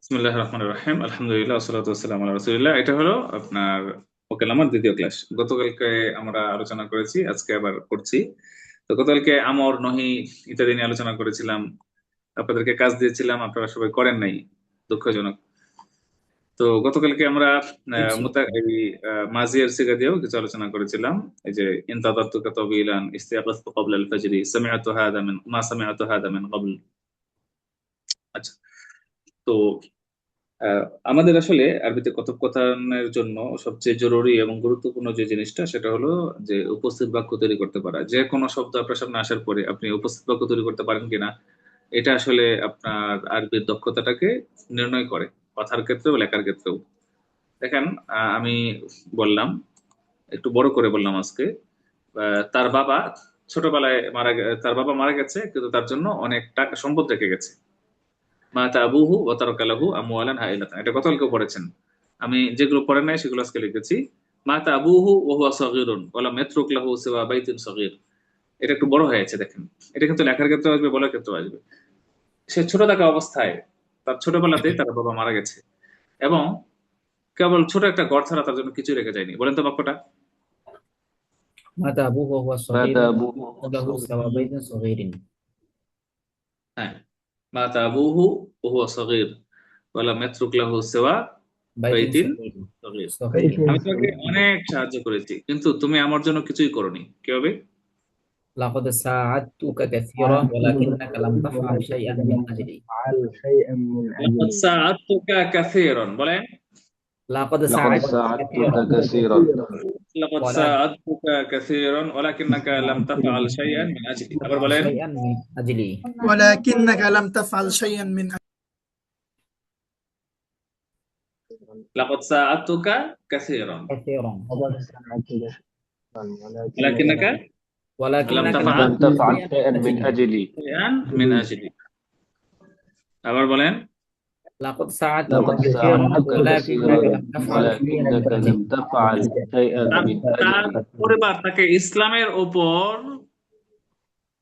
বিসমিল্লাহির রহমানির রহিম। আলহামদুলিল্লাহ ওয়াসসালাতু ওয়াসসালামু আলা রাসূলিল্লাহ। এটা হলো আপনার ওকালামার দ্বিতীয় ক্লাস। গতকালকে আমরা আলোচনা করেছি, আজকে আবার করছি। তো গতকালকে আমর, নহি ইত্যাদি নিয়ে আলোচনা করেছিলাম। আপনাদেরকে কাজ দিয়েছিলাম, আপনারা সবাই করেন নাই, দুঃখজনক। তো গতকালকে আমরা জি। এই মাজিয়ার সিগা দিয়েও কিছু আলোচনা করেছিলাম। এই যে ইনতাদারতুকা তাবিলান, ইস্তিয়কাযতু ক্বাবলা আল ফাজরি, সামি'তু হাযা মিন মা সামি'তু হাযা মিন ক্বাবল। আচ্ছা, তো আহ, আমাদের আসলে আরবিতে কথোপকথনের জন্য সবচেয়ে জরুরি এবং গুরুত্বপূর্ণ যে জিনিসটা সেটা হলো যে উপস্থিত বাক্য তৈরি করতে পারা। যে কোনো শব্দ আপনার সামনে আসার পরে আপনি উপস্থিত বাক্য তৈরি করতে পারেন কিনা, এটা আসলে আপনার আরবির দক্ষতাটাকে নির্ণয় করে, কথার ক্ষেত্রেও লেখার ক্ষেত্রেও। দেখেন, আমি বললাম, একটু বড় করে বললাম আজকে, তার বাবা ছোটবেলায় তার বাবা মারা গেছে, কিন্তু তার জন্য অনেক টাকা সম্পদ রেখে গেছে। মাতা আবুহু ওয়া তারাকা লাহু আমওয়ালান হাইলাতান। এটা গতকালকে পড়েছেন। আমি যেগুলো পড়েন নাই সেগুলো আজকে লিখেছি। মাতা আবুহু ওয়া হুয়া সাগীরুন ওয়া লাম ইয়াতরুক লাহু সিওয়া বাইতিন সাগীর। এটা একটু বড় হয়েছে, দেখেন। এটা কিন্তু লেখার ক্ষেত্রে আসবে, বলার ক্ষেত্রে আসবে। সে ছোট থাকা অবস্থায় তার ছোটবেলাতেই তার বাবা মারা গেছে, এবং কেবল ছোট একটা ঘর ছাড়া তার জন্য কিছু রেখে যায়নি। বলেন তো বাক্যটা। مات أبوه وهو مات صغير أبوه وهو له صغير سوى بيت صغير. হ্যাঁ, মাতা আবুহু ওয়া হুয়া সাগীর ওয়া লাম ইয়াতরুক লাহু সিওয়া بيت বাইতিন صغير সাগীর। صغير. আমি তোমাকে অনেক সাহায্য করেছি, কিন্তু তুমি আমার জন্য কিছুই করনি। কি হবে? لقد ساعدتك كثيرا ولكنك لم تفعل شيئا من أجلي. فعل شيئا من লাকাদ أجلي. সাআদতুকা কাসীরান, বলেন। لقد لقد ساعدتك كثيرا ساعدتك كثيرا লাকাদ ولكن সাআদতুকা কাসীরান ওয়ালাকিন্নাকা লাম তাফআল শাইআন মিন আজলি। আবার تفعل বলেন। شيئا من أجلي. ولكنك لم تفعل شيئا من লাকাদ সাআদতুকা কাসীরান كثيرا وقد ساعدتك ولكنك ওয়ালাকিন্নাকা لم লাম ولكنك لم তাফআল لم تفعل تفعل شيئا شيئا من من أجلي. أجلي শাইআন মিন আজলি। আবার বলেন। لقد ساعدتك لقد كثيرا ساعدتك ولكنك كثيرا لم تفعل شيئا من ولكنك أجلي. لم تفعل شيئا তার من তার أجلي পরিবার তাকে ইসলামের উপর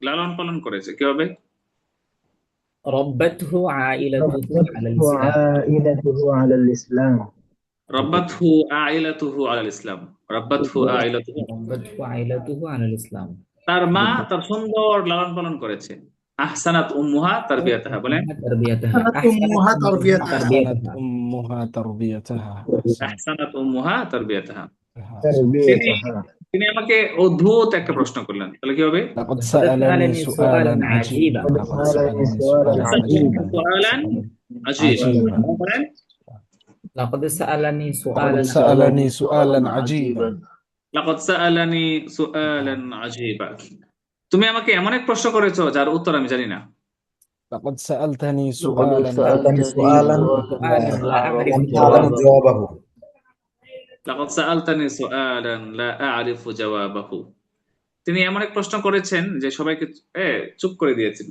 লালন পালন করেছে। কি হবে? ربته عائلته على ربته الإسلام. عائلته على الإسلام. রাব্বাতহু আইলাতুহু আলাল ইসলাম। রাব্বাতহু আইলাতুহু। ربته عائلته على الإسلام. তার মা তার সুন্দর লালন পালন করেছে। আহসানাত উম্মুহা তারবিয়াতাহা, বলেন। تربيتها أحسنت أمها تربيتها. أحسنت أمها تربيتها. আহসানাত উম্মুহা তারবিয়াতাহা। তিনি تربيتها. তিনি আমাকে অদ্ভুত একটা প্রশ্ন করলেন, তাহলে কি হবে? لقد لقد سألني سألني سؤالا سؤالا عجيبا. عجيبا. لقد قد سألني سألني سؤالا سؤالا عجيبا. عجيبا. সুআলান আজীবা। عجيبا. বলেন। لقد سألني لقد سؤالا سألني سؤالا عجيبا. লাকাদ সাআলানি সুআলান আজীবা। তুমি আমাকে এমন এক প্রশ্ন করেছো যার উত্তর আমি জানি না। لقد سألتني لقد سؤالا سألني سألتني سؤالا سؤالا لا أعرف لم جوابه. أعرف جوابه. লাকাদ সাআলতানি সুআলান লা আ'রিফু জাওয়াবাহু। তিনি এমন এক প্রশ্ন করেছেন যে সবাইকে চুপ করে দিয়েছেন।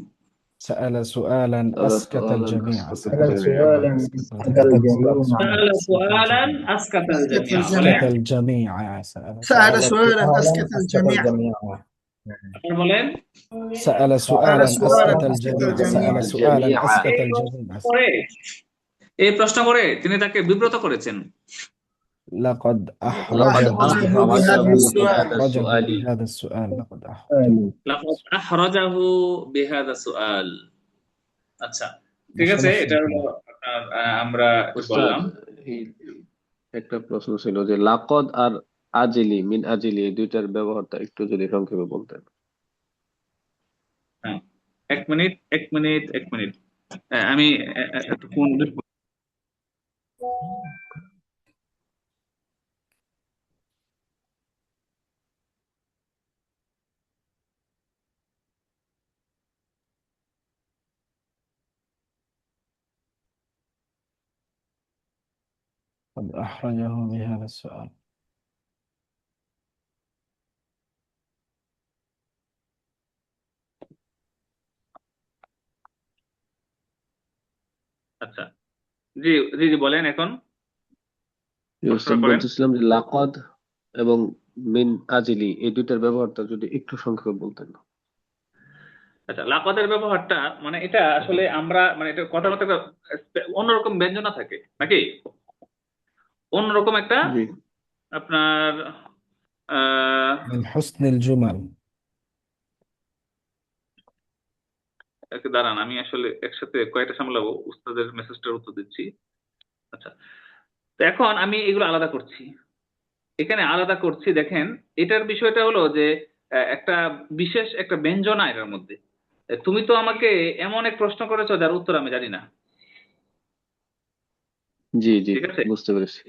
سأل سؤالا سأل أسكت سؤالا الجميع. أسكت سأل سؤالا أسكت الجميع. سأل سؤالا أسكت أسكت الجميع. الجميع. أسكت الجميع. سأل سأل سؤالا أسكت أسكت الجميع. الجميع. আবার বলেন। سأل سأل سؤالا سؤالا أسكت أسكت الجميع. الجميع. سأل سؤالا الجميع. أسكت এই الجميع. করে এই প্রশ্ন করে তিনি তাকে বিব্রত করেছেন। لقد لقد أحرجه أحرجه بهذا بهذا السؤال. السؤال. لقد أحرجه السؤال. بهذا السؤال. لقد أحرجه. লাকাদ আহরাজাহু বিহাদা সুআল। আচ্ছা, ঠিক আছে, مختلف এটা হলো আপনার, আমরা উস্তাদ, বললাম। একটা প্রশ্ন ছিল যে লাকদ আর আজিলি মিন আজিলি এই দুইটার ব্যবহারটা একটু যদি সংক্ষেপে বলতেন। হ্যাঁ, এক মিনিট, এক মিনিট, এক মিনিট। আমি একটু ফোন। قد أحرجه بهذا السؤال. আচ্ছা, জি জি জি, বলেন এখন। উস্তাদ করেন। বলতেছিলাম যে লাকদ এবং মিন আজিলি এই দুইটার ব্যবহারটা যদি একটু সংক্ষেপে বলতেন। আচ্ছা, লাকদের ব্যবহারটা মানে এটা আসলে আমরা মানে এটা কথার মধ্যে একটা অন্যরকম ব্যঞ্জনা থাকে নাকি, অন্যরকম একটা জি আপনার আহ من حسن الجمل. একটু দাঁড়ান, আমি আসলে একসাথে কয়েকটা সামলাবো, উস্তাদের মেসেজটার উত্তর দিচ্ছি। আচ্ছা, তো এখন আমি এগুলো আলাদা করছি, এখানে আলাদা করছি। দেখেন, এটার বিষয়টা হলো যে একটা বিশেষ একটা ব্যঞ্জনা এটার মধ্যে। তুমি তো আমাকে এমন এক প্রশ্ন করেছো যার উত্তর আমি জানি না, জি জি ঠিক আছে? বুঝতে পেরেছি।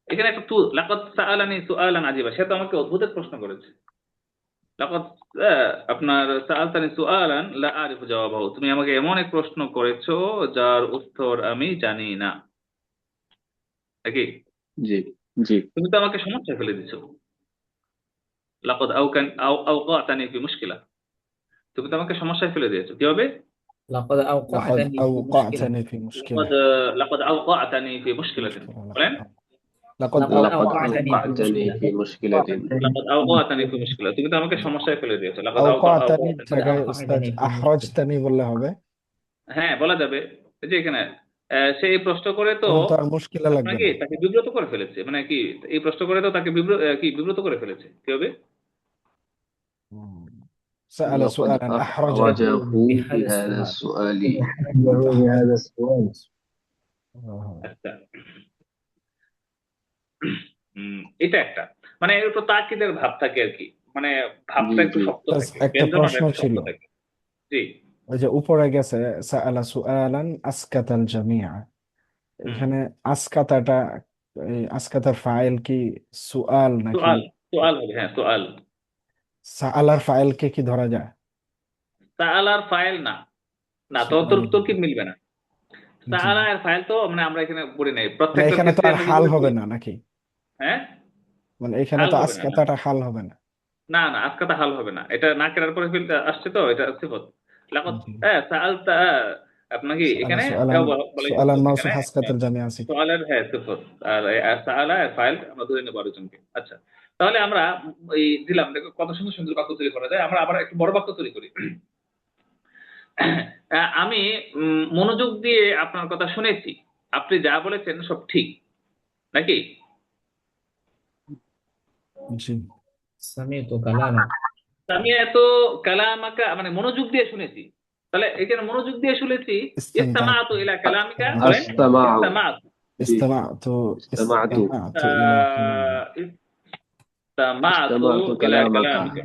এখানে একটা লাকাদ সাআলানি সুআলান আজিবা, সে তো আমাকে অদ্ভুত এক প্রশ্ন করেছে। লাকাদ আপনার সাআলতানি সুআলান লা আরিফু জওয়াবাহু, তুমি আমাকে এমন এক প্রশ্ন করেছো যার উত্তর আমি জানি না, নাকি? জি জি তুমি তো আমাকে সমস্যায় ফেলে দিছো। লাকাদ আওকাতানি ফি মুশকিলা, তুমি তো আমাকে সমস্যায় ফেলে দিয়েছো। কি হবে? لقد لقد أوقعتني في مشكلة. أوقعتني في مشكلة. লাকাদ আওকাতানি ফি মুশকিলাতিন, বলেন। لقد لقد লাকাদ أوقعتني في আওকাতানি مشكلة. ফি মুশকিলাতিন। লাকাদ আওকাতানি ফি মুশকিলা, তুমি তো আমাকে সমস্যায় ফেলে দিয়েছো। লাকাদ أوقعتني আওকাতানি, জায়গায় أوقعتني উস্তাদ في مشكلة. আহরাজতানি বললে হবে, হ্যাঁ বলা যাবে। এই যে এখানে সে এই প্রশ্ন করে তো তখন তো আর মুশকিলা লাগবে আপনাকে না। তাকে বিব্রত করে ফেলেছে, মানে কি এই প্রশ্ন করে তো তাকে বিব্রত করে ফেলেছে। কি হবে? سأل লাকাদ سؤالا أحرجه. আহরাজাহু بهذا বিহাদা السؤال. সুআলি। أحرجه بهذا السؤال. আচ্ছা, এটা একটা মানে একটু তাকিদের ভাব থাকে আর কি, মানে ভাবটা জি একটু জি শক্ত থাকে, একটা ব্যঞ্জনাটা প্রশ্ন একটু ছিল, শক্ত থাকে। জি। ওই যে উপরে গেছে সাআলা সুআলান আসকাতাল জামিআ, হুম। এখানে আসকাতাটা, এই আসকাতার ফাইল কি সুআল নাকি সুআল, সুআল হবে, হ্যাঁ সুআল। সাআলার ফাইলকে কি ধরা যায়? সাআলার ফাইল না, না তোর তোর তোর কি মিলবে না। জি, সাআলা এর ফাইল তো মানে আমরা এখানে পড়ি নাই, মানে প্রত্যেকটা এখানে তো ক্ষেত্রে আর আমরা হাল যেভাবে হবে পড়ি। না নাকি? হ্যাঁ, মানে এখানে হাল তো হবে না, না আসকাতাটা হাল হবে না। না না, আজকাতা হাল হবে না, এটা নাকেরার পরে ফিল আসছে তো, এটা সিফত। লাকাদ জি। সাআলতা, আপনাকে সাআলা এখানে সুআলান, বলাই সুআলান সিফত, মাউসুফ এখানে আসকাতাল জামিআ আছে। সুআলের হ্যাঁ সিফত, আর সাআলা এর ফাইল আমরা ধরে নেব আরেকজনকে। আচ্ছা, তাহলে আমরা এই দিলাম, দেখো কত সুন্দর সুন্দর বাক্য তৈরি করা যায়। আমরা আবার একটু বড় বাক্য তৈরি করি। আমি মনোযোগ দিয়ে আপনার কথা শুনেছি, আপনি যা বলেছেন সব ঠিক, নাকি? জি। سمعت كلامك. আমি এত কালামাকা মানে মনোযোগ দিয়ে শুনেছি, তাহলে এখানে মনোযোগ দিয়ে শুনেছি। ইস্তেমতা'তু। ইসতামাতু ইলা কালামিকা, বলেন আস্তামাউ। ইসতামাতু। জি ইস্তামা'তু, ইস্তামাতু। ইস্তামা'তু ইলা কালামিক। ইসতামাতু ইস্তামাতু ইলা কালামাকা। কালামিকা,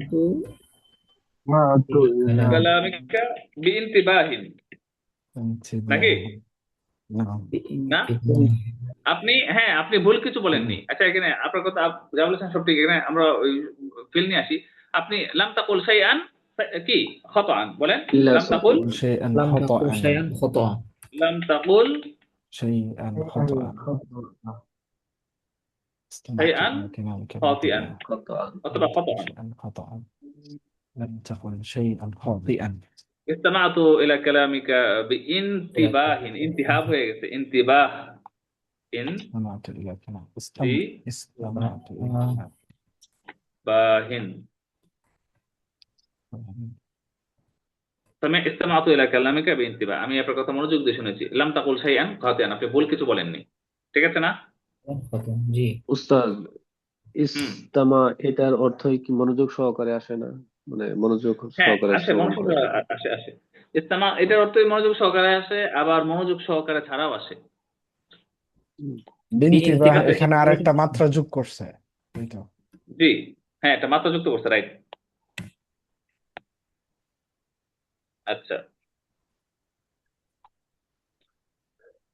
ما عدت إلى কালামিকা বিইনতিবাহিন, নাকি? ইন্তিবাহ। নাম। না, আপনি হ্যাঁ আপনি ভুল কিছু বলেননি। আচ্ছা, এখানে আপনার কথা যা বলেছেন সব ঠিক, এখানে আমরা ওই ফিল নিয়ে আসি। আপনি লাম তাকুল শাইআন কি খাতাআন, বলেন ইল্লা লাম তাকুল, قل شيئا لم تقل خطأ. شيئا خطأ. লাম তাকুল شيئا خطأ. استمعت شيئا إلى كلامك خاطئا بانتباه. খাতাআন। অথবা খাতাআন। شيئا خطأ. لم تقل شيئا خاطئا. ইসতামাতু ইলা কালামিকা বিইনতিবাহিন, ইনতিহাব হয়ে গেছে, ইনতিবাহ। استمعت إلى كلامك. জি استمعت إلى كلامك. বাহিন, ইসতামাতু ইলা কালামিকা বিইনতিবাহ, আমি আপনার কথা মনোযোগ দিয়ে শুনেছি। লাম তাকুল শাইআন খাতিআন, আপনি ভুল কিছু বলেননি, ঠিক আছে না? خطأ. জি। উস্তাদ, ইস্তামা এটার অর্থই কি মনোযোগ সহকারে আসে না? মানে মনোযোগ হ্যাঁ সহকারে আসে, শ্রবণ মনোযোগ করে। আসে আসে। ইসতামা এটার অর্থই মনোযোগ সহকারে আসে, আবার মনোযোগ সহকারে ছাড়াও আসে। বিনতিবাহ আছে। এখানে আরেকটা মাত্রা যোগ করছে, এই তো। জি হ্যাঁ, এটা মাত্রা যুক্ত করছে, রাইট। আচ্ছা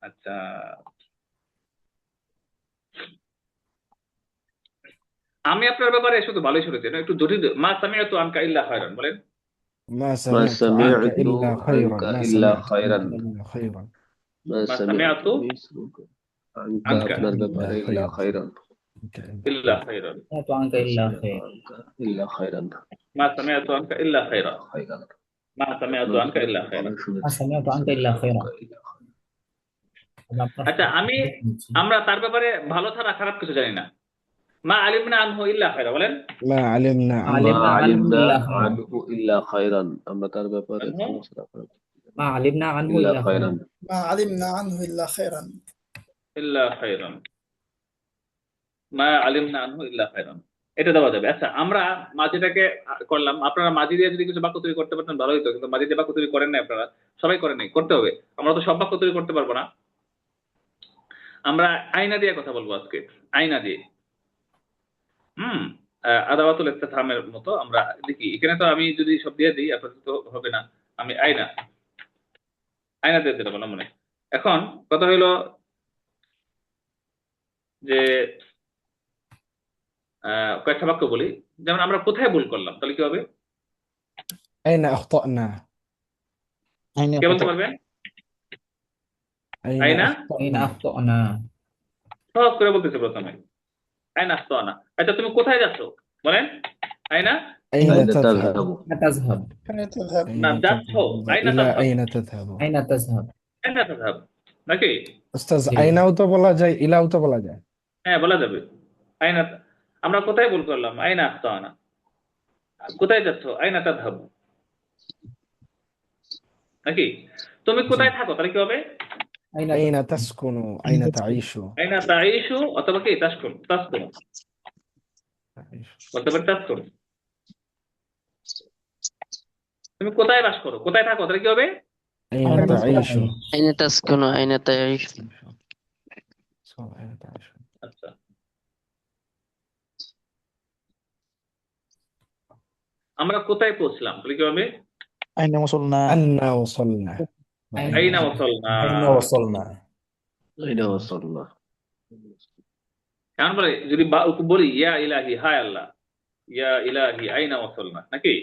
আচ্ছা, আমি আপনার ব্যাপারে শুধু ভালোই শুনেছি, না একটু জটিল। মা সামিআতু আনকা ইল্লা খায়রান, বলেন ما মা سمعت عنك সামিআতু إلا خيرا. আনকা ما ইল্লা سمعت খায়রান। عنك إلا خيرا. মা মা সামিআতু সামিআতু আনকা আনকা আপনার ব্যাপারে ইল্লা খায়রান। ইল্লা খায়রান, سمعت عنك إلا خير. ইল্লা খায়রান। মা সামিআতু আনকা ইল্লা খায়রা, খায়রান। মা সামিআতু আনকা ইল্লা খায়রা। ما سمعت عنك إلا خيرا. আচ্ছা, আমরা তার ব্যাপারে ভালো ছাড়া খারাপ কিছু জানি না। মা আলিমনা আনহু ইল্লা খায়রা, বলেন। ما علمنا মা عنه علمنا عنه আলিমনা إلا خيرا আনহু ইল্লা খায়রান, আমরা তার ব্যাপারে আনহু ক্ষমা ছাড়া করি ما علمنا عنه ইল্লা إلا خيرا খায়রান। ما علمنا عنه إلا خيرا ইল্লা খায়রান, মা আলিমনা আনহু ইল্লা খায়রান, এটা দেওয়া যাবে। আচ্ছা, আমরা মাঝিটাকে করলাম, আপনারা মাঝি দিয়ে যদি কিছু বাক্য তৈরি করতে পারতেন ভালো হতো, কিন্তু মাঝি দিয়ে বাক্য তৈরি করেন নাই আপনারা, সবাই করেন নাই, করতে হবে। আমরা তো সব বাক্য তৈরি করতে পারবো না। আমরা আয়না দিয়ে কথা বলবো আজকে, আয়না দিয়ে। আদাওয়াতুল ইসতিফহামের মতো আমরা দেখি, এখানে তো আমি যদি সব দিয়ে দিই আপনাদের তো হবে না। আমি আয়না দিয়ে দিতে বললাম মনে। এখন কথা হলো যে কয়েকটা বাক্য বলি, যেমন আমরা কোথায় ভুল করলাম, তাহলে কি হবে? أين أخطأنا কে বলতে পারবেন? أين আয়না أين أخطأنا أخطأنا সহজ করে বলতেছে প্রথমে, আয়না আখতানা। আচ্ছা, তুমি কোথায় যাচ্ছ বলেন? আয়না أين আইনা تذهب তাযহাবু, أين تذهب أين تذهب না, أين যাচ্ছ, تذهب আয়না إلى তাযহাব, أين تذهب أين تذهب আয়না তাযহাব নাকি? أستاذ জি আইনাও তো বলা যায় ইলাও তো বলা যায় হ্যাঁ, বলা যাবে। আয়না, আমরা কোথায় ভুল করলাম? আয়না আখতানা। কোথায় যাচ্ছ? আয়না তাযহাব নাকি? তুমি জি কোথায় থাকো, তাহলে কি হবে? أين أين تسكن تسكن أين تعيش আয়না তাঈশু, অথবা কি তাসকুন, তাসকুন বলতে পারি, তাসকুন। তুমি কোথায় বাস করো, কোথায় থাকো, তাহলে কি হবে? أين أين تعيش تعيش أين تسكن أين تعيش أين تعيش আচ্ছা, আমরা কোথায় পৌঁছলাম, তাহলে কি হবে? أين وصلنا أنا وصلنا أين আইনা ওয়াসালনা। أين وصلنا আইনা ওয়াসালনা। কারণ বলে যদি বলি ইয়া ইলাহি, হায় আল্লাহ, ইয়া ইলাহি আইনা ওয়াসালনা নাকি?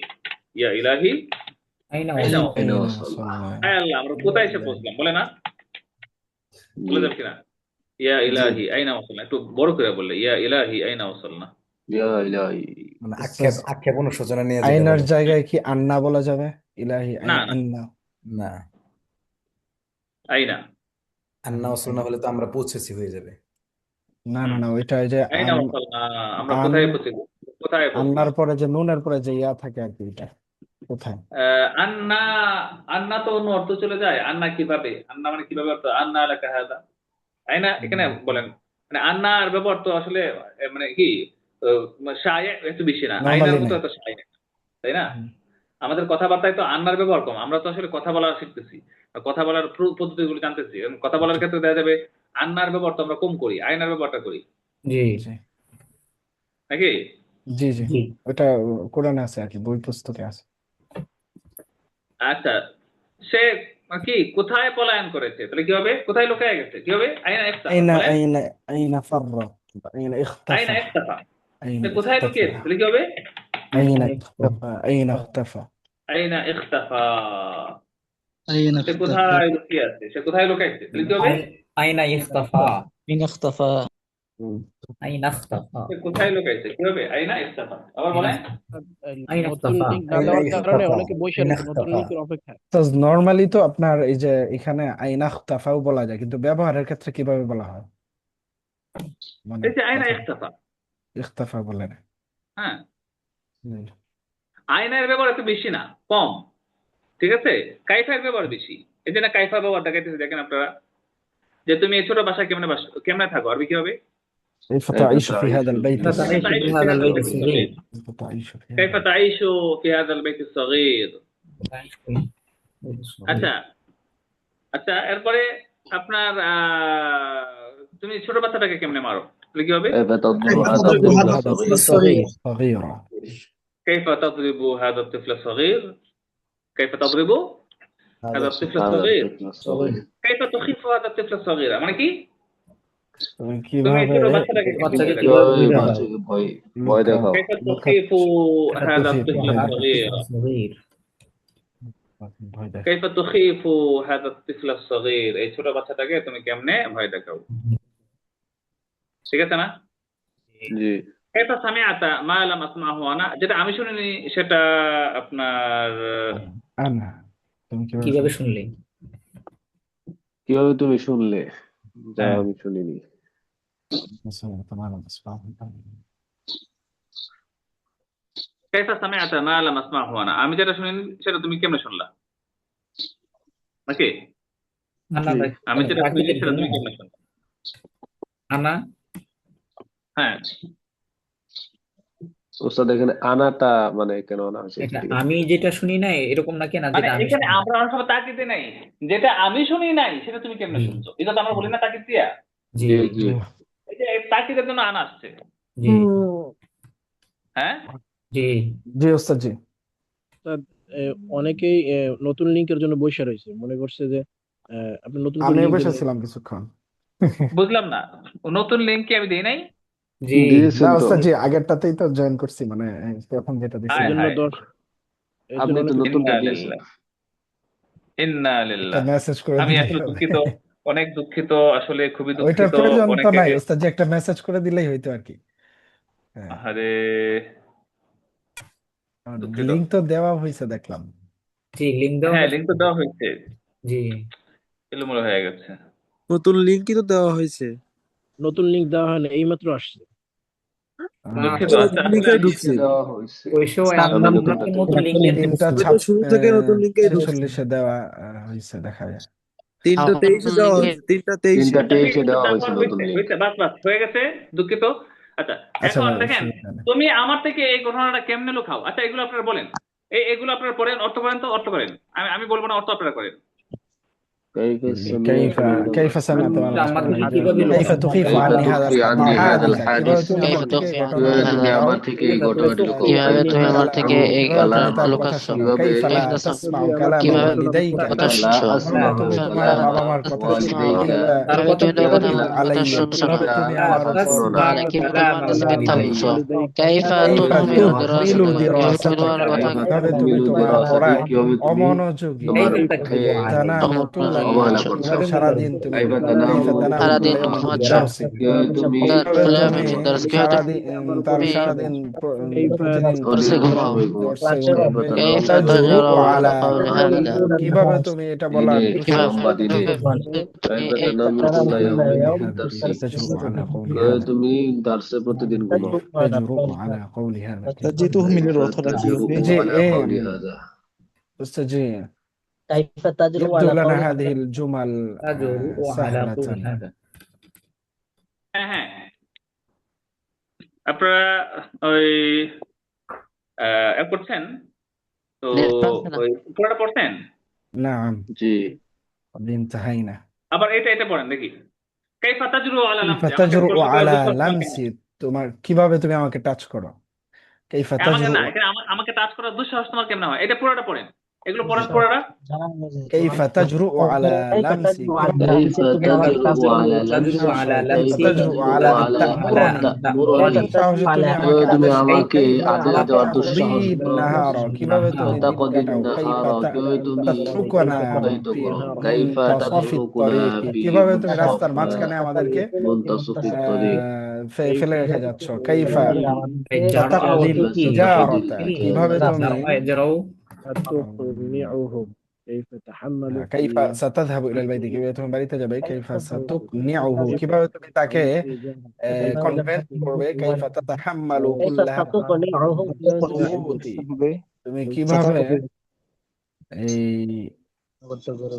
ইয়া ইলাহি أين আইনা وصلنا আইনা أين ওয়াসালনা, وصلنا হায় আল্লাহ, আমরা কোথায় এসে পৌঁছলাম, বলে না? জি বলে যাবে কিনা? ইয়া জি, ইলাহি আইনা ওয়াসালনা, একটু বড় করে বললে, ইয়া ইলাহি আইনা ওয়াসালনা। ইয়া ইলাহি। মানে أستاذ আক্ষেপ অনুশোচনা নিয়ে যেটা আইনার বলে জায়গায় কি আন্না বলা যাবে ইলাহি না, আন্না না আইনা আন্না ওয়াসলনা হলে তো আমরা পৌঁছেছি হয়ে যাবে না না না ওইটা যে আইনা ওয়াসালনা, আমরা আন কোথায় পৌঁছে, কোথায় আন্নার পৌঁছলাম? পরে যে নুনের পরে যে ইয়া থাকে আর কি এটা কোথায় আন্না, আন্না তো অন্য অর্থ চলে যায়। আন্না কিভাবে, আন্না মানে কিভাবে অর্থ, আন্না লাকা হাযা, আইনা এখানে বলেন, মানে আন্নার ব্যবহার তো আসলে মানে কি শায়ে একটু বেশি না, আইনার নরমালি মতো না এত শায়ে না, তাই না? আমাদের কথাবার্তায় তো আন্নার ব্যবহার কম, আমরা তো আসলে কথা বলা শিখতেছি, কথা বলার পদ্ধতিগুলো জানতেছি। এবং কথা বলার ক্ষেত্রে দেখা যাবে আন্নার ব্যবহার তো আমরা কম করি, আয়নার ব্যবহারটা করি জি জি নাকি? জি জি জি ওটা কোরআনে আছে আর কি বই পুস্তকে আছে আচ্ছা, সে কি কোথায় পলায়ন করেছে, তাহলে কি হবে? কোথায় লুকিয়ে গেছে, কি হবে? আইনা ইখতাফা, أين বলেন। أين أين فرط أين আইনা اختفى ইখতাফা, أين সে কোথায় লুকিয়েছে, اختفى তাহলে কি হবে? أين أين اختفى أين اختفى আইনা ইখতাফা, أين সে اختفى কোথায় লুকিয়ে আছে, সে কোথায় লুকাইছে, তাহলে কি হবে? أين اختفى أين اختفى أين اختفى সে কোথায় লুকাইছে, কি হবে? আইনা ইখতাফা, আবার বলেন। أين নতুন اختفى লিঙ্ক না দেওয়ার কারণে অনেকে বসে أين রয়েছে নতুন اختفى লিঙ্কের অপেক্ষায়। নর্মালি তো আপনার এই যে এখানে আইনা ইখতাফাও বলা যায় কিন্তু ব্যবহারের ক্ষেত্রে কিভাবে বলা হয় মানে এই যে আইনা কথা ইখতাফা, ইখতাফা বলে না হ্যাঁ, জি আয়নার ব্যবহার এত বেশি না, কম, ঠিক আছে? কাইফার ব্যবহার বেশি। এই যে না কাইফা ব্যবহার দেখাইতেছে, দেখেন আপনারা, যে তুমি এই ছোট বাসায় কেমনে থাকো, আরবি কি হবে? كيف تعيش في هذا البيت كيف تعيش الصغير في هذا البيت الصغير كيف تعيش في كيف هذا تعيش في هذا البيت الصغير। تعيش في البيت الصغير আচ্ছা আচ্ছা, এরপরে আপনার তুমি ছোট বাচ্চাটাকে কেমনে মারো, তাহলে কি হবে? كيف تضرب كيف هذا تضرب الطفل هذا الطفل الصغير؟ الصغير صغيرة كيف تضرب هذا الطفل الصغير؟ كيف تضرب هذا الطفل هذا الصغير؟ الطفل الصغير كيف تخيف هذا الطفل الصغير মানে কি? তুমি কিভাবে ছোট বাচ্চাটাকে বাচ্চাকে কেমনে কিভাবে কিভাবে বুঝাও? বাচ্চাকে ভয় দেখাও? كيف تخيف هذا الطفل هذا الصغير؟ الطفل الصغير ভয় দেখায় كيف تخيف هذا الطفل الصغير, এই ছোট বাচ্চাটাকে তুমি কেমনে ভয় দেখাও, ঠিক আছে না? জি كيف سمعت ما لم اسمعه انا, যেটা আমি শুনিনি সেটা আপনার আনা তুমি কিভাবে শুনলে? কিভাবে তুমি শুনলে যা হ্যাঁ। আমি শুনিনি? শুনলে কাইফা সামিআতা মা লাম আসমাহু আনা, আমি যেটা শুনিনি সেটা তুমি কেমনে শুনলা? নাকি আনা জি আমি যেটা শুনিনি তাকিদের সেটা জন্য তুমি কেমনে শুনলা? আনা হ্যাঁ, ওস্তাদ এখানে আনাটা মানে কেন আনা হয়েছে একটু এটা ঠিক আছে? আমি যেটা শুনি না এরকম নাকি না মানে যেটা আমি এখানে শুনি না। আমরা অনেক সময় তাকিদে নাই, যেটা আমি শুনি নাই সেটা তুমি কেমনে জি শুনছো, এটা তো আমরা বলি না তাকিদ দিয়া। জি জি জি এই যে তাকিদের জন্য আনা আসছে। জি হ্যাঁ, জি জি ওস্তাদ জি। অর্থাৎ, অনেকেই নতুন লিঙ্কের জন্য বসে রয়েছে, মনে করছে যে আপনি নতুন করে আমিও লিঙ্ক দেবেন। বসেছিলাম কিছুক্ষণ। বুঝলাম না, নতুন লিঙ্ক কি আমি দিই নাই? জি দিয়েছেন না তো, ওস্তাদ জি, আগেরটাতেই তো জয়েন করছি, মানে প্রথম যেটা এর দিছি। হায় জন্য হায়, এর আপনি জন্য তো অনেকে নতুনটা ইন্না দিয়েছেন। লিল্লাহ ইন্না একটা লিল্লাহ। মেসেজ করে আমি দিলেই আসলে হবে। দুঃখিত, অনেক দুঃখিত, আসলে খুবই ওইটার দুঃখিত। প্রয়োজন তো অনেকে নাই ওস্তাদ জি, একটা মেসেজ করে দিলেই হইতো আর কি। হ্যাঁ, আরে দুঃখিত। লিংক তো দেওয়া হয়েছে দেখলাম। জি লিঙ্ক দেওয়া হ্যাঁ, হয়েছে। লিঙ্ক তো দেওয়া হয়েছে, জি এলোমেলো হয়ে গেছে। নতুন লিঙ্কই তো দেওয়া হয়েছে। নতুন লিঙ্ক দেওয়া হয় না, এইমাত্র আসছে। দুঃখিত। তো আচ্ছা, আসলে লিঙ্কেই আমি ঢুকছি। দেওয়া হয়েছে, ওই সময় আমি আমরা নতুনটা তো পেয়েছি। নতুন লিঙ্কের তিনটা ওই তো শুরু থেকে নতুন লিঙ্কেই ঢুকছি। 46-এ দেওয়া হয়েছে দেখা যায়। 3:23 দেওয়া হয়েছে, 3:23 3টা আচ্ছা, ঠিক 23-এ আছে, দেওয়া হয়েছে তারপর নতুন হয়েছে লিঙ্ক। হয়েছে, বাস বাস হয়ে গেছে, দুঃখিত। আচ্ছা, আচ্ছা এখন ভাই, দেখেন অসুবিধা নেই। তুমি আমার থেকে এই ঘটনাটা কেমনে লুকাও। আচ্ছা, এগুলো আপনারা বলেন, এগুলো আপনারা পড়েন, অর্থ করেন, তো অর্থ করেন, আমি বলবো না, অর্থ আপনারা করেন। كيف كيف سمعت كيف سمعت আমি وانا আমার مسؤول থেকে কিভাবে كيف লুকাবো? تخيف كيف عني هذا تخفي عني الحادث هذا حادثة الحادث কিভাবে তুমি كيف আমার থেকে تخفي ঘটনাটা কিভাবে তুমি عني আমার هذا থেকে এই কিভাবে ঘটনাটি তুমি লুকাও কিভাবে তুমি আমার كلامه থেকে এই কিভাবে তুমি ঘটনাটা তার কথা লুকাচ্ছ? শোনো কিভাবে كيف لا كيف تسمع تصنع كلام কিভাবে والديك কথা كيف لا শুনছো? أسمع তুমি তোমার كلام বাবা মার কথা শোনো والديك كيف তার কিভাবে কথা তুমি তার কথা تردد কথা علي শুনছো না? কিভাবে তুমি আমার উপর শোনো না। তাহলে কিভাবে তোমার কাছে মিথ্যা বলছো? كيف كيف تهمل تهمل دراستك কিভাবে তুমি دراستك তোমার কথা কিভাবে তুমি تهمل তোমার دراستك পড়ায় কিভাবে তুমি অমনোযোগী তোমার كيف পথে تكذب علي؟ تنام طول অবহেলা الليل করছো। কিভাবে সারাদিন তুমি كيف تنام كيف تنام সারা كل দিন يوم তুমি في ঘুমাচ্ছ। الدرس কিভাবে তুমি কিভাবে কিভাবে তুমি في الدرس কিভাবে সারাদিন তার তুমি সারাদিন كيف প্রতিদিন কোর্সে ঘুমাও? কোর্সে ঘুমাবে كيف তাজরু تجرؤ على আলা قول هذا؟ কিভাবে তুমি এটা বলার দিনে দুঃসাহস কিভাবে লম্বা দিনে তুমি كيف تنام كل يوم في هذا الدرس تجرؤ على قول কিভাবে هذا তুমি দার্সে প্রতিদিন ঘুমাও تجرؤ على قول هذا জি তুহমিলের كيف অর্থটা কি تجرؤ হবে? جي على ايه قول هذا أستاذ جي كيف تجرؤ يبدو على لنا قول هذه الجمل تجرؤ على سهلة قول هذا হ্যাঁ হ্যাঁ, আপনারা ওই পড়ছেন তো, ওই পুরোটা পড়ছেন। نعم জি قد انتهينا আবার এটা পড়েন দেখি। কাইফা তাজরু আলা كيف লামসি, আমাকে تجرؤ প্রশ্ন করার على দুঃসাহস তোমার কেন? لمسي তোমার কিভাবে তুমি আমাকে টাচ করো كيف আমাকে না, تجرؤ এখানে আমাকে টাচ করার দুঃসাহস তোমার কেমন হয়? এটা পুরোটা পড়েন, এগুলো পড়েন পুরোটা। كيف تجرؤ على كيف لمسي تجرؤ على كيف لمسي تجرؤ على تجرؤ لمسي على كيف لمسي تجرؤ على أن على تأمرني كيف সাহসে تجرؤ তুমি على আমাকে তুমি আদেশ করো আমাকে আদেশ দেওয়ার দুঃসাহস تقضي করো النهار কিভাবে তুমি দিন وتقضي কাটাও كيف النهار কিভাবে তুমি تتركنا অতিবাহিত في করো كيف منتصف تتركنا الطريق في কিভাবে তুমি রাস্তার মাঝখানে আমাদেরকে منتصف الطريق ফেলে রেখে যাচ্ছ كيف اجرأ تقضي الإجارة কিভাবে তুমি اجرأ تقنعهم كيف تحمل كيف ستذهب إلى البيت কিভাবে তুমি বাড়িতে যাবে كيف ستقنعه কিভাবে তুমি তাকে কনভিন্স করবে كيف تتحمل كيف كل هذا ستقنعهم الضغوط তুমি কিভাবে এই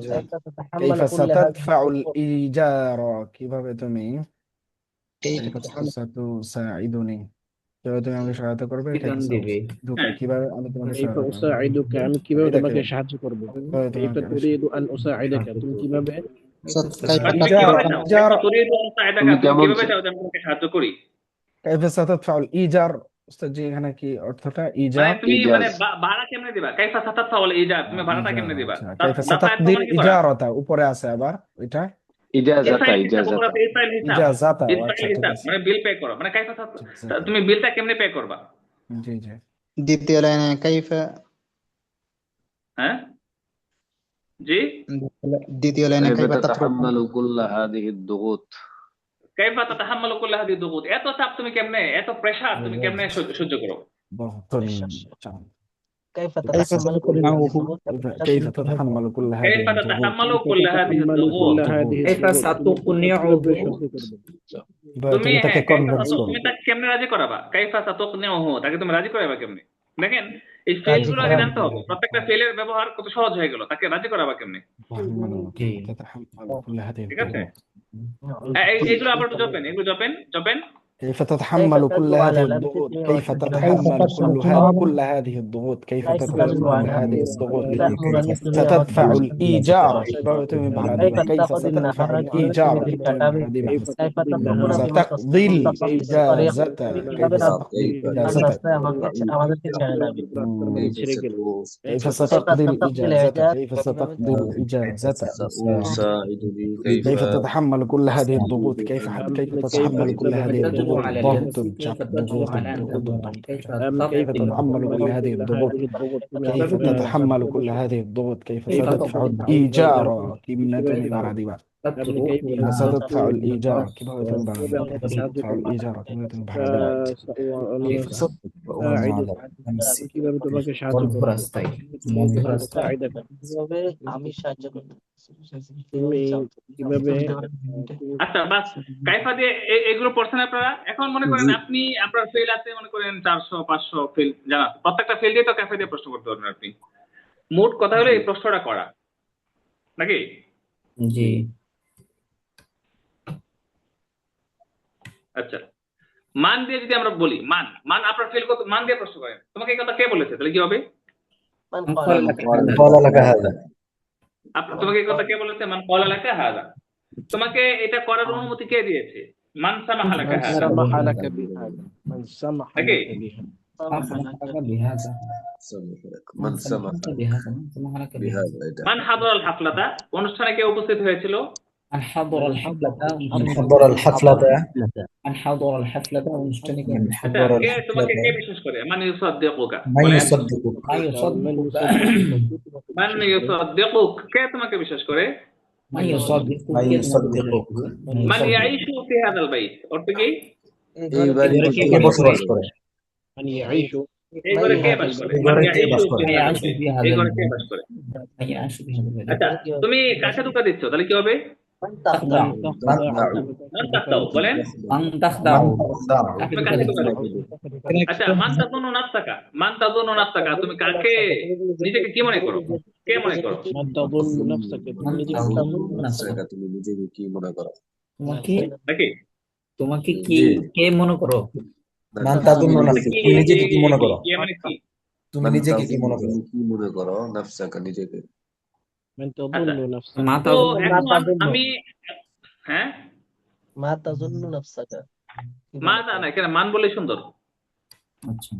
كيف تتحمل كيف كل هذا ستدفع الإيجار কিভাবে তুমি ستساعدني কিভাবে তুমি আমাকে সহায়তা করবে كيف বেতন দিবে ستساعدك কিভাবে আমি তোমাকে كيف সহায়তা করব أساعدك আমি কিভাবে এটা তোমাকে কি? সাহায্য করব কিভাবে كيف তোমাকে تريد أن أساعدك তুমি কিভাবে তুমি إيجار কিভাবে চাও? إيجار তুরিদু আন সাইদাকা, তুমি তুমি কেমন কিভাবে চাও যে আমি তোমাকে সাহায্য করি? كيف ستدفع الإيجار أستاذ জি এখানে কি অর্থটা মানে إيجار তুমি ইজাজ। মানে ভাড়া কেমনে দিবা? কাইফা সাতাদফাউল ইজার, তুমি ভাড়াটা কেমনে দিবা? আচ্ছা তার كيف তার ستقضي মানে কি করা? الإجارة উপরে আছে আবার ওইটা ইজাজাতা ইসরাইল হিসাব, ইজাজাতা ওগুলো ইসরাইল হিসাব, ইজাজাতা ও ইসরাইল আচ্ছা ঠিক হিসাব, আছে মানে বিল পে করো, মানে কাইফা তুমি বিলটা কেমনে পে করবা? জি জি দ্বিতীয় লাইনে কাইফা, হ্যাঁ জি, দ্বিতীয় লাইনে كيف কাইফা তাতরুকু, تتحمل كل هذه الضغوط কাইফা তাতাহাম্মালু কুল্লা হাদিহি দুগুত, এত চাপ তুমি কেমনে, এত প্রেসার তুমি কেমনে সহ্য করো? बहुत كيف كيف تتحمل كل تقنعه هذا الضغوط؟ كيف تتحمل كل هذه কাইফা الضغوط তাতাহাম্মালু কুল্লা হাদিহি تحمل দুগুত, كل هذه كيف الضغوط ستقنعه কিভাবে তুমি তুমি তাকে হ্যাঁ, কাইফা কনভিন্স করবে তুমি তাকে কেমনে রাজি করাবা? কাইফা সাতুকনিউহু, তাকে তুমি রাজি করাবা কেমনে? দেখেন এই ফেল রাজি গুলো আগে করা জানতে হবে, প্রত্যেকটা ফেলের ব্যবহার কত সহজ হয়ে গেল, তাকে রাজি করাবা কেমনে, জি تتحمل كل هذه ঠিক আছে? الضغوط এইগুলো আবার একটু জপেন, এগুলো জপেন জপেন। كيف كيف تتحمل كل تدل هذه على الضغوط الامتثال كيف والتجربة؟ تتحمل كيف كل هذه الضغوط كيف كيف تتحمل تدل كل على هذه الضغوط تأمرني الدنيا ستدفع والدين؟ الإيجار কিভাবে তুমি ভাড়া كيف দিবা كيف تأخذ ستدفع النهار الإيجار من কিভাবে الكتاب؟ ভাড়া দিবা كيف تتركون بما ستقضي تصف الطريق؟ الإجازة كيف কিভাবে ستقضي الإجازة রাস্তায় আমাদেরকে ছেড়ে যাবে? ছেড়ে গেল। كيف كيف ستقضي تقضي الإجازة العجاز؟ كيف ستقضي الإجازة ساعدني كيف تتحمل كل هذه الضغوط كيف تتحمل كل هذه تدل الضغوط على ضغط الجنس، كيف تدل على أن ضغط كيف كيف تقضي تتحمل كل هذه الضغوط كيف تتحمل كل هذه الضغوط كيف ستدفع الإيجار كيف تدفع كيف ستدفع الإيجار كيف تدفع الإيجار كيف কিভাবে তোমাকে সাহায্য করব? মধ্যরাস্তায় মধ্যরাস্তায় কিভাবে আমি সাহায্য করতে তুমি কিভাবে আচ্ছা বাস কাইফা দিয়ে এগুলো পড়ছেন আপনারা। এখন মনে করেন আপনি আপনার ফেল আছে মনে করেন 400 500 ফেল জানা আছে। প্রত্যেকটা ফেল দিয়ে তো কাইফা দিয়ে প্রশ্ন করতে পারবেন আপনি। মোট কথা হলো এই প্রশ্নটা করা নাকি? জি আচ্ছা মান দিয়ে যদি আমরা বলি মান মান আপনার ফেল কত মান দিয়ে প্রশ্ন করেন, তোমাকে এই কথা কে বলেছে তাহলে কি হবে? قال لك هذا তোমাকে এই কথা কে বলেছে? মান ক্বালা লাকা হাযা। তোমাকে এটা করার অনুমতি কে দিয়েছে? মান সামাহা লাকা হাযা। সামাহা লাকা বিহাযা মান সামাহা নাকি? লাকা بهذا من سمح بهذا মান হাদরাল হাফলাতা, অনুষ্ঠানে কে উপস্থিত হয়েছিল? من حضر الحفلة حضر الحفلة من حضر الحفلة অনুষ্ঠানে কে من আচ্ছা حضر কে তোমাকে কে الحفلة বিশ্বাস করে? মান ইউসাদ্দিকুকা من বলেন। يصدقك ما يصدق মান ইউসাদ্দিকুক কে তোমাকে বিশ্বাস করে? ما يصدق من يصدقك মান ইয়াইশু ফি হাদাল বাইত, অর্থ কি? এই বাড়িতে কে বসবাস করে মান ইয়াইশু এই ঘরে কে বাস করে? এই মান ঘরে কে বাস ইয়াইশু করে? ফি হাদাল বাইত, এই ঘরে কে বাস করে? ما يعيش في هذا البلد আচ্ছা তুমি কাকে ধোঁকা দিচ্ছ তাহলে কি হবে? تخدع মান তাকতাও বলেন। من تخدع তুমি কাকে ধোঁকা দিচ্ছ? আচ্ছা মান তাযুন্নু নাফসাকা, মান তাযুন্নু নাফসাকা তুমি কাকে নিজেকে কি মনে করো? কে মনে করো? মান তাযুন্নু নাফসাকা তুমি নিজেকে তুমি নিজেকে কি মনে করো? তোমাকে নাকি? তোমাকে কি কে মনে করো? মান তাযুন্নু নাফসাকা তুমি নিজেকে কি মনে করো? কি মানে কি? তুমি নিজেকে কি মনে করো? কি মনে করো নাফসাকা নিজেকে? মান তাযুন্নু নাফসাকা মা তো তাযুন্নু এখন আমি হ্যাঁ মা তাযুন্নু নাফসাকা মান না এখানে মান বলে সুন্দর, আচ্ছা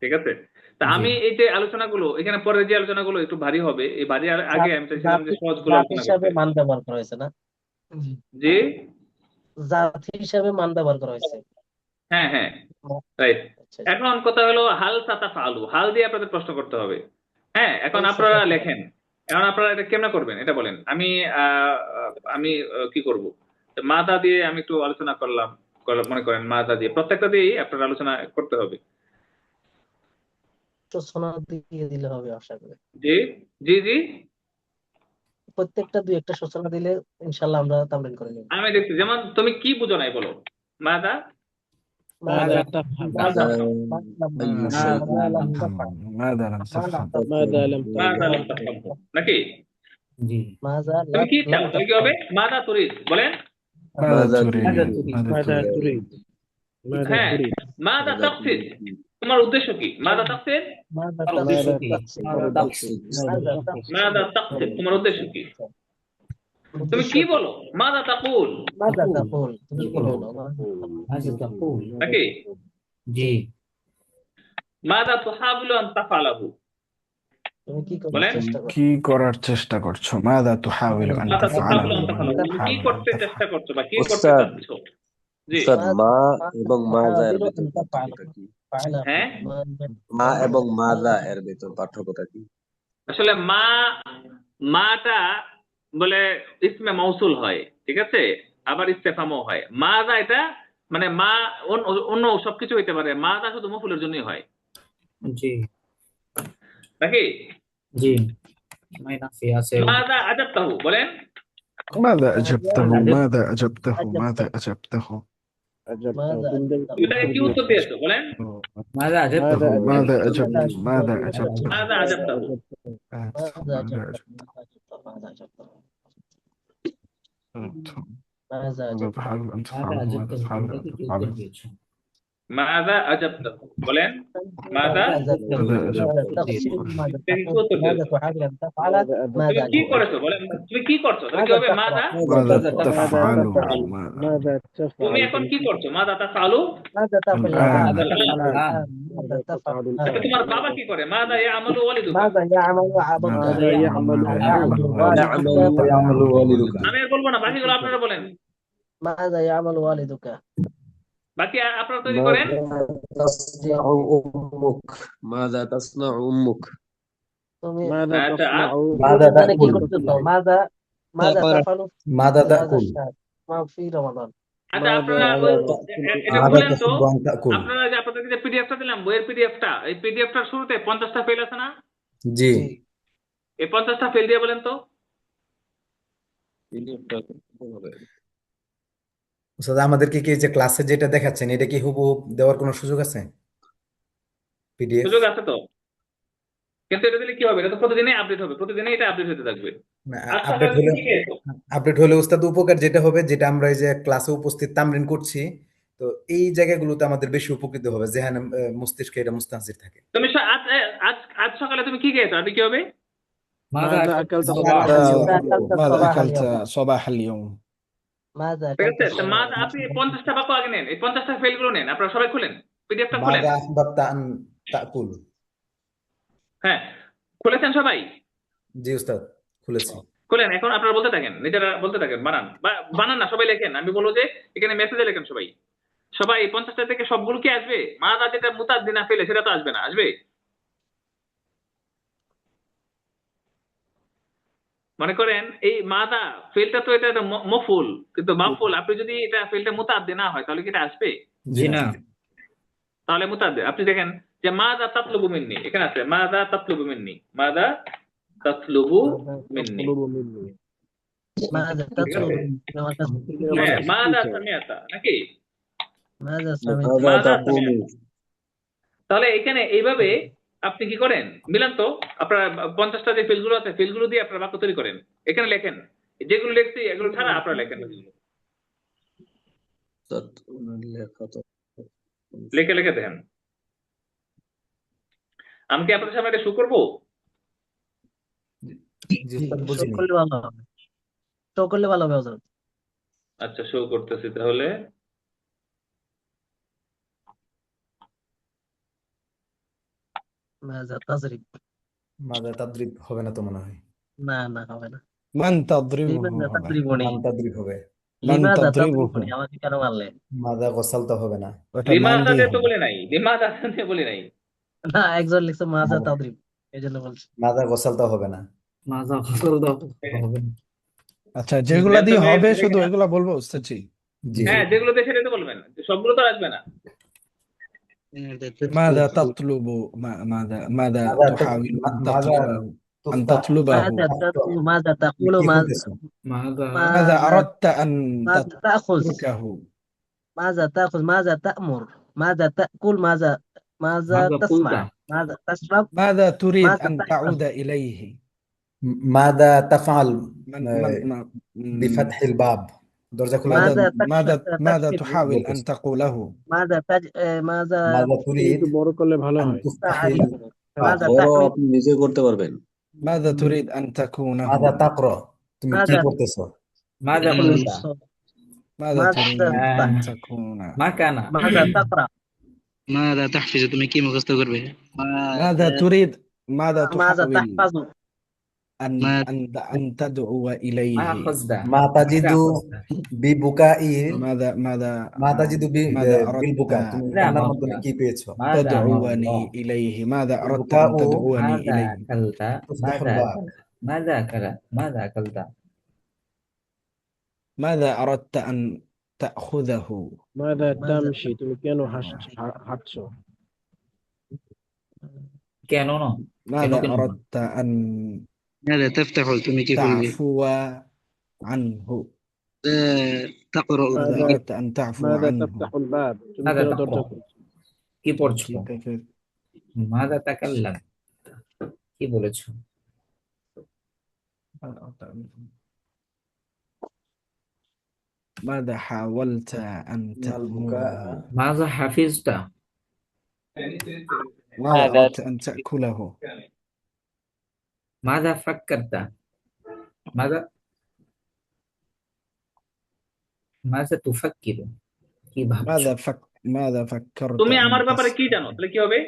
ঠিক আছে? তা আমি এই যে আলোচনাগুলো এখানে পরে যে আলোচনাগুলো একটু ভারী হবে, এই ভারী আগে আমি চাইছিলাম যে সহজগুলো জাত আলোচনা হিসাবে করতে। মান ব্যবহার করা হয়েছে না? জি জাত হিসাবে মান ব্যবহার করা হয়েছে। হ্যাঁ হ্যাঁ রাইট। আচ্ছা এখন কথা হলো হাল সাতাফআলু, হাল দিয়ে আপনাদের প্রশ্ন করতে হবে। হ্যাঁ এখন আপনারা লেখেন, এখন আপনারা এটা কেমনে করবেন এটা বলেন। আমি কি করব? মাদা দিয়ে আমি একটু আলোচনা করলাম, মনে করেন মাদা দিয়ে প্রত্যেকটা দিয়েই আপনারা আলোচনা করতে হবে। সূচনা দিয়ে দিলে হবে আশা করি। জি জি জি প্রত্যেকটা দুই একটা সূচনা দিলে ইনশাআল্লাহ আমরা তামরিন করে নেব। আমি দেখছি যেমন তুমি কি বুঝো নাই বলো মাদা। ماذا تفهم ماذا لم تفهم ماذا لم মাদা লাম তাফহাম নাকি? জি মাযা তুমি কি চাও তাহলে কি হবে? মাদা তুরিদ বলেন। ماذا تريد ماذا تريد ماذا হ্যাঁ تريد মাদা তাকসিদ, তোমার উদ্দেশ্য কি? মাদা তাকসিদ, মাযা উদ্দেশ্য কি? মাদা তাকসিদ তোমার উদ্দেশ্য কি? তুমি কি বলো? মাদা তাকুল মাযা তাকুল তুমি কি বলো? ماذا تقول নাকি? জি মাদা তুহাবিলু আন তাফআলাহু তুমি কি বলেন। করার চেষ্টা করো? কি করার চেষ্টা করছো মাদা তুহাউলু আন মাদা তাফআলাহু তুহাবিলু আন তাফআলাহু তুমি কি করতে চেষ্টা করছো বা কি করতে উস্তাদ, চাচ্ছ? জি উস্তাদ মা এবং মাজা এর ভিতর পার্থক্যটা কি? হ্যাঁ মা এবং মাজা এর ভিতর পার্থক্যটা কি? আসলে মাটা বলে ইসমে মৌসুল হয়, ঠিক আছে, আবার ইস্তেফামও হয়। মাদা এটা মানে মা অন্য সবকিছু হইতে পারে, মাদা শুধু মফুলের জন্যই হয় জি নাকি? জি মাইনাফি আছে মাদা আজাবতাহু বলেন। ماذا أجبته ماذا أجبته ماذا أجبته أجبته ماذا তুমি أجبته তুমি তাকে কি উত্তর দিয়েছো বলেন? ماذا أجبته ماذا ماذا أجبت ماذا أجبت মাযা আজাবতাহু। ماذا ماذا أجبته أجبت ماذا أجبته ماذا ماذا أجبته تفعل أن ماذا تفعله ماذا أجبته تفعل তোমরা أن কি কি تفعله উত্তর দিয়েছো? মাযা আজাবতাহু বলেন। মাযা ماذا أجبته ماذا ماذا أجبت تقصد ماذا তুমি কি تقول উত্তর ماذا দিয়েছো? تحاول أن تفعل ماذا أجبت ماذا তুমি কি أجبته করেছো বলেন? তুমি কি করছো? তাহলে কি ماذا হবে? تقرأ মাযা ماذا ماذا تفعله تفعل ماذا তুমি تفعل এখন তুমি কি করছো? মাযা তাফআলু। ماذا تفعل الآن ماذا الآن تفعل الآن؟ ماذا تفعل তাহলে الآن তোমার বাবা কি করে? মাযা ইয়ামালু ওয়ালিদুকা। ماذا يعمل عبدك ماذا يعمل ماذا يعمل يعمل والدك يعمل والدك আমি আর বলবো না, বাকিগুলো আপনারা বলেন। ماذا يعمل والدك বাকি আপনারা তৈরি করেন। ماذا تصنع أمك ماذا تصنع أمك তুমি ماذا আচ্ছা تصنع ماذا রমজানে কি تأكل করতেছো মাযা মাযা তাফালু ماذا في هذا تأكل الشهر ما في رمضان আচ্ছা ماذا আপনারা এটা ماذا বলেন তো, تحب أن تأكل আপনারা যে আপনাদেরকে যে পিডিএফটা দিলাম, বইয়ের পিডিএফটা, এই পিডিএফটার শুরুতে 50টা ফেল আছে না? জি জি এই 50টা ফেল দিয়ে বলেন তো। ওস্তাদ আমাদেরকে কি যে ক্লাসে যেটা দেখাচ্ছেন এটা কি হুবহু দেওয়ার কোনো সুযোগ আছে পিডিএফ সুযোগ আছে তো, কিন্তু এটা দিলে কি হবে? এটা তো প্রতিদিনই আপডেট হবে, প্রতিদিনই এটা আপডেট হতে থাকবে। আজ আপডেট সকালে হলে তুমি কি খেয়েছো? আপডেট হলে ওস্তাদ উপকার যেটা হবে যেটা আমরা এই যে ক্লাসে উপস্থিত তামরিন করছি তো এই জায়গাগুলোতে আমাদের বেশি উপকৃত হবে যেখানে মস্তিষ্কে এটা মুস্তানজির থাকে তুমি আজ আজ আজ সকালে তুমি কি খেয়েছো? আপনি কি হবে? ماذا ماذا أكلت أكلت صباحا ماذا اليوم؟ أكلت ماذا صباح أكلت اليوم صباح اليوم ماذا ঠিক أكلت আছে, তো মা صباح আপনি 50টা বাক্য আগে নেন, এই 50টা ফেল গুলো নেন, আপনারা সবাই খুলেন, পিডিএফটা খুলেন। ماذا أحببت أن تأكل হ্যাঁ, খুলেছেন সবাই? জি উস্তাদ খুলেছি খুলেন, এখন আপনারা বলতে থাকেন, নিজেরা বলতে থাকেন, বানান বানান না, সবাই লেখেন। আমি বলবো যে এখানে মেসেজে লেখেন সবাই। সবাই 50টা থেকে সবগুলো কি আসবে? মাদা যেটা মুতাদ্দিনা ফেলে সেটা তো আসবে না, আসবে? মনে করেন এই মাদা ফেলটা তো এটা মফুল, কিন্তু মাফুল আপনি যদি এটা ফেলটা মুতাদ্দি না হয় তাহলে কি এটা আসবে? জি না। তাহলে মুতাদ্দি আপনি দেখেন যে মাদা তাতলুবু মিন্নি, এখানে আছে মাদা তাতলুবু মিন্নি, মাদা তাতলুবু মিন্নি, ماذا تطلب হ্যাঁ মাদা সামিআতা নাকি ماذا سمعت মাদা সামিআতা। তাহলে এখানে এইভাবে আপনি কি করেন, মিলান তো আপনারা 50টা যে ফিলগুলো আছে ফিলগুলো দিয়ে আপনারা বাক্য তৈরি করেন, এখানে লেখেন, যেগুলো লিখছি এগুলো ছাড়া আপনারা লেখেন, লেখে লেখে দেখেন। আমি কি আপনাদের সামনে এটা শো করবো? শো করলে ভালো হবে, শো করলে ভালো হবে হযরত। আচ্ছা শো করতেছি তাহলে। ماذا تضرب ماذا تضرب হবে না তো মনে হয় না না হবে না। من تضربه لماذا হবে تضربني মান তাদরিব হবে من لماذا تضربه تضربني আমাকে কেন মারলে? মাদা গোসালতা হবে না ওটা মান লিমাযা দিয়ে দিয়ে তো হবে বলে নাই, লিমাযা দিয়ে বলে নাই। না একজন লিখছে মাযা তাদরিব, এজন্য বলছি। মাদা গোসালতা হবে না ماذا قصرت হবে না। আচ্ছা যেগুলা দিয়ে হবে শুধু এগুলা বলবো উস্তাদ জি জি হ্যাঁ যেগুলো দেখে সেটা তো বলবেন, সবগুলো তো আসবে না। ماذا تطلب ماذا ماذا تحاول أن ماذا تطلب أن تفتح تطلبه ماذا تقول ماذا تقول কি ماذا বলতেছো ماذا ماذا أردت أن ماذا تأخذ تتركه ماذا تأخذ ماذا تأمر ماذا تأكل ماذا ماذا ماذا تسمع قلت؟ ماذا تشرب ماذا تريد ماذا أن تحفظ؟ تعود إليه ماذا تفعل من بفتح الباب দরজা খোলা ماذا ماذا تكتب تحاول أن تقوله ماذا ماذا ماذا تريد একটু বড় করলে ভালো أن হয়। تفتح تعرف ماذا বড় تحمل আপনি নিজে করতে পারবেন। ماذا تريد أن تكونه ماذا تقرأ তুমি কি ماذا পড়তেছো ماذا تريد ماذا أن تكون ما كان ماذا تقرأ ماذا تحفظ তুমি কি মুখস্থ করবে ماذا تريد ماذا ماذا تحاول تحفظ أن تدعو ما إليه أخذت ما تجد ببكائه ماذا ما تجد ماذا أردت بالبكاء তুমি لا، কান্নার ما মাধ্যমে কি পেয়েছো ماذا تدعوني إليه ماذا أردت أن البكاء تدعوني ماذا إليه أكلت تفتح ماذا الباب ماذا أكل ماذا أكلت ماذا أردت أن تأخذه ماذا تمشي তুমি কেন হাঁটছো? কেন না ماذا কেন أردت أن ماذا تفتح তুমি কি করবে تعفو عنه تقرأ ماذا أردت أن تعفو ماذا عنه تفتح الباب তুমি ماذا কেন দরজা تقرأ খুলছো কি পড়ছো كيف ماذا تكلم কি বলেছো ماذا حاولت أن تأمره ماذا حفظت ماذا أردت أن تأكله ماذا فكرت ماذا ماذا تفكر কি ভাবছো ماذا فكرت তুমি أن আমার ব্যাপারে কি تصنع জানো তাহলে কি হবে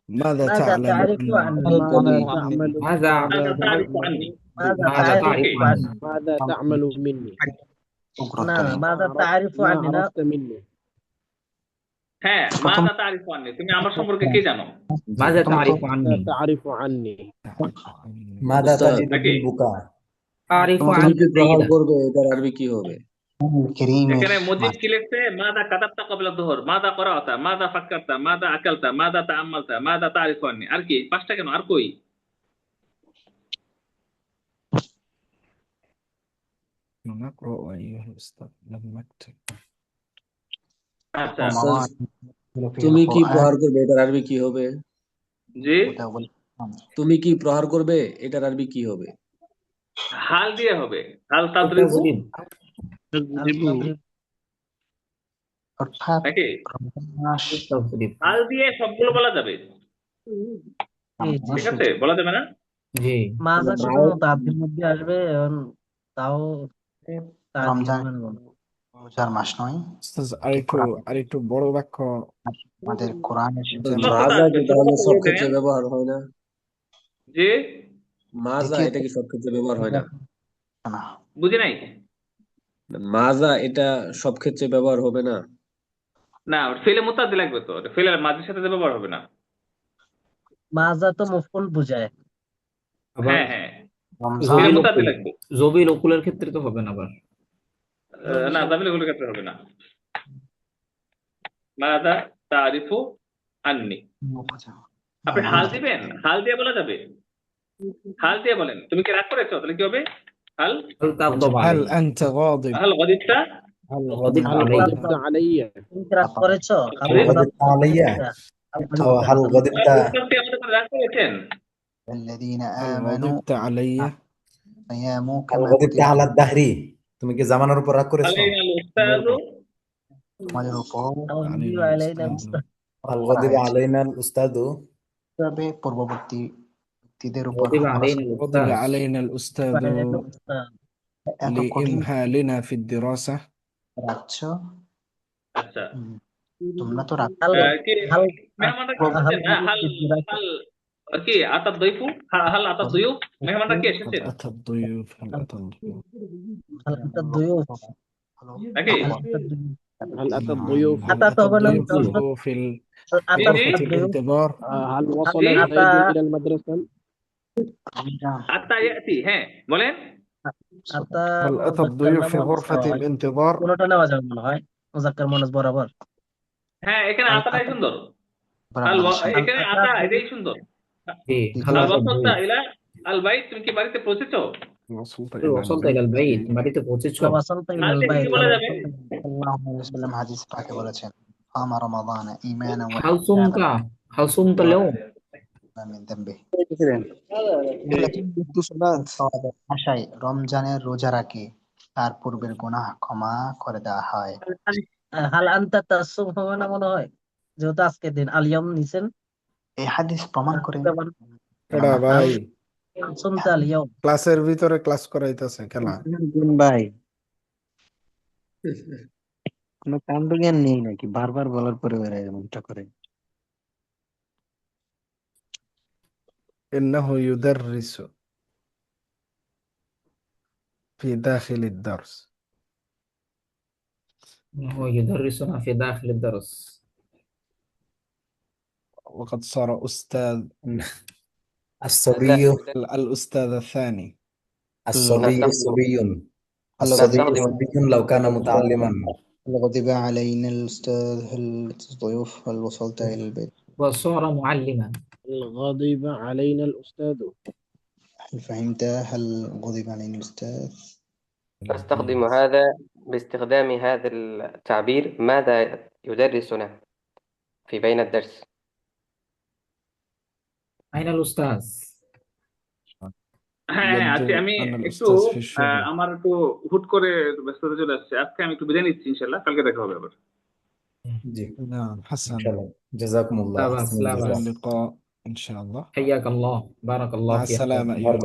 ماذا ماذا تعلم تعرف أن ماذا تعمل ماذا ماذا تعرف عني ماذا ماذا تعرف تعرف عني عني ماذا تعمل مني না ماذا تعرف ما عني না عرفت مني হ্যাঁ মাযা তারিফু আননি তুমি আমার সম্পর্কে কি জানো ماذا تعرف عني ماذا تعرف عني মাদা উস্তাদ, তাজিদু নাকি বিল বুকা أعرف তুমি عني কি প্রহার جيدا করবে এটার আরবি কি হবে? الكريم এখানে মুজিব কি লিখছে মাযা কাতাবতা ক্বাবলা যুহর মাযা ক্বরাতা মাযা ফাক্কারতা মাযা আকালতা মাযা তাআম্মালতা মাযা তারিফু আননি আর কি পাঁচটা কেন আর কই نقرأ أيها الأستاذ لم أكتب আচ্ছা উস্তাদ, তুমি কি প্রহার করবে এটার আরবি কি হবে? জি তুমি কি প্রহার করবে এটার আরবি কি হবে? হাল দিয়ে হবে হাল তাদরিবু تضرب অর্থাৎ নাকি تضرب হাল দিয়ে সবগুলো বলা যাবে ঠিক আছে বলা যাবে না জি মাঝা শুধু মুতাআদ্দির মধ্যে আসবে এখন তাও রমজান রোজার মাস নয় أستاذ আরেকটু বড় বাক্য আমাদের কোরআনের মাজা কি তাহলে সব ক্ষেত্রে ব্যবহার হয় না? জি মাজা এটা কি সব ক্ষেত্রে ব্যবহার হয় না? না বুঝি নাই মাজা এটা সব ক্ষেত্রে ব্যবহার হবে না? না ফেলে মুতাদ্দি লাগবে তো ফেলের মাঝের সাথে ব্যবহার হবে না মাজা তো মফউল বোঝায় আবার হ্যাঁ হ্যাঁ রমজান ফেলে মুতাদ্দি লাগবে জবির ওকুলের ক্ষেত্রে তো হবে না আবার না জামিল এগুলো ক্ষেত্রে হবে না মাযা তারিফু আননি আপনি হাল দিবেন হাল দিয়ে বলা যাবে হাল দিয়ে বলেন তুমি কি রাগ করেছো তাহলে কি হবে হাল هل تغضب هل علي أنت غاضب হাল গদিবটা هل غضبت غضبت علي غضبت علي তুমি কি রাগ করেছো হাল গদিবতা আলাইয়া ও হাল গদিবতা আপনি আমাদের উপর রাগ করেছেন الذين هل آمنوا غضبت علي صياموا হাল كما গদিবতা كتب আলা দাহরি তুমি কি জামানার উপর রাগ করেছো আলাইনাল উস্তাদু আমাদের উপর তাওহিদু আলাইনা মুস্তাহিদ হাল গদিবা আলাইনাল উস্তাদু তবে পূর্ববর্তী ব্যক্তিদের উপর غضب علينا غضب الأستاذ علينا الأستاذ আলাইনা মুস্তাহিদ এত কঠিন لإمهالنا في الدراسة রাখছ আচ্ছা তোমরা তো রাখ হাল কি হাল মেহমানরা কি হাল এসেছেন হাল হাল কি আতাদ দইফু হাল আতাদ দইফ মেহমানরা কি هل এসেছেন أتى الضيوف هل أتى الضيوف হাল আতা দুয়ুফ নাকি هل أتى الضيوف هل أتى أتى طبعاً الضيوف الضيوف. في আতা জি, জি। غرفة الانتظار هل وصل أتى- زيد إلى المدرسة আত্তা ইয়াতি হ্যাঁ বলেন আতা هل أتى الضيوف في غرفة الانتظار কোনটা নেওয়া যাবে মনে হয় মুজাক্কার মুয়ান্নাস বরাবর হ্যাঁ এখানে আতাটাই সুন্দর আল এখানে আতা এটাই সুন্দর জি আল ওয়াসালতা ইলা আল বাইত তুমি কি বাড়িতে পৌঁছেছো وصلت هل وصلت إلى البيت বাড়িতে পৌঁছেছো ওয়াসালতা হাল ইলাল দিয়ে বাইত কি বলা যাবে সাল্লাল্লাহু আলাইহি ওয়াসাল্লাম হাদিস পাকে বলেছেন আমা রমাদান ঈমানান ওয়া هل صمت هل صمت اليوم ইহতিসাবান মিন যামবি আশায় রমজানের রোজা রাখে তার পূর্বের গুনাহ ক্ষমা করে দেওয়া হয় হাল আনতা তাসুম হবে না মনে হয় যেহেতু আজকে দিন আলিয়াম নিছেন এই হাদিস প্রমাণ করে এরা ভাই সুমতা আলিয়াম ক্লাসের ভিতরে ক্লাস করাইতেছে খেলা ভাই কোনো কাণ্ড জ্ঞান নেই নাকি বারবার বলার পরে বেড়ায় এমনটা করে إنه يدرس في داخل الدرس هو يدرسنا في داخل الدرس وقد صار أستاذ الصبي الأستاذ الثاني الصبي صبي الصبي صبي لو كان متعلما غضب علينا الأستاذ هل الضيوف هل وصلت إلى البيت وصار معلما هل غضب علينا الأستاذ هل فهمت هل غضب علينا الأستاذ أستخدم هذا باستخدام هذا التعبير ماذا يدرسنا في بين الدرس আইনাল উস্তাজ? হ্যাঁ আজকে يبدو আমি أن একটু الأستاذ في الشغل আমার একটু হুট করে ব্যস্ততা চলে আসছে, আজকে আমি একটু বিদায় নিচ্ছি, ইনশাল্লাহ কালকে দেখা হবে আবার। জি نعم حسنا ইনশাআল্লাহ জাযাকুমুল্লাহ لا بأس আহসানুল لا জাযা إلى بأس. اللقاء إن شاء الله حياك الله، بارك الله مع في السلامة حضرتك. أيها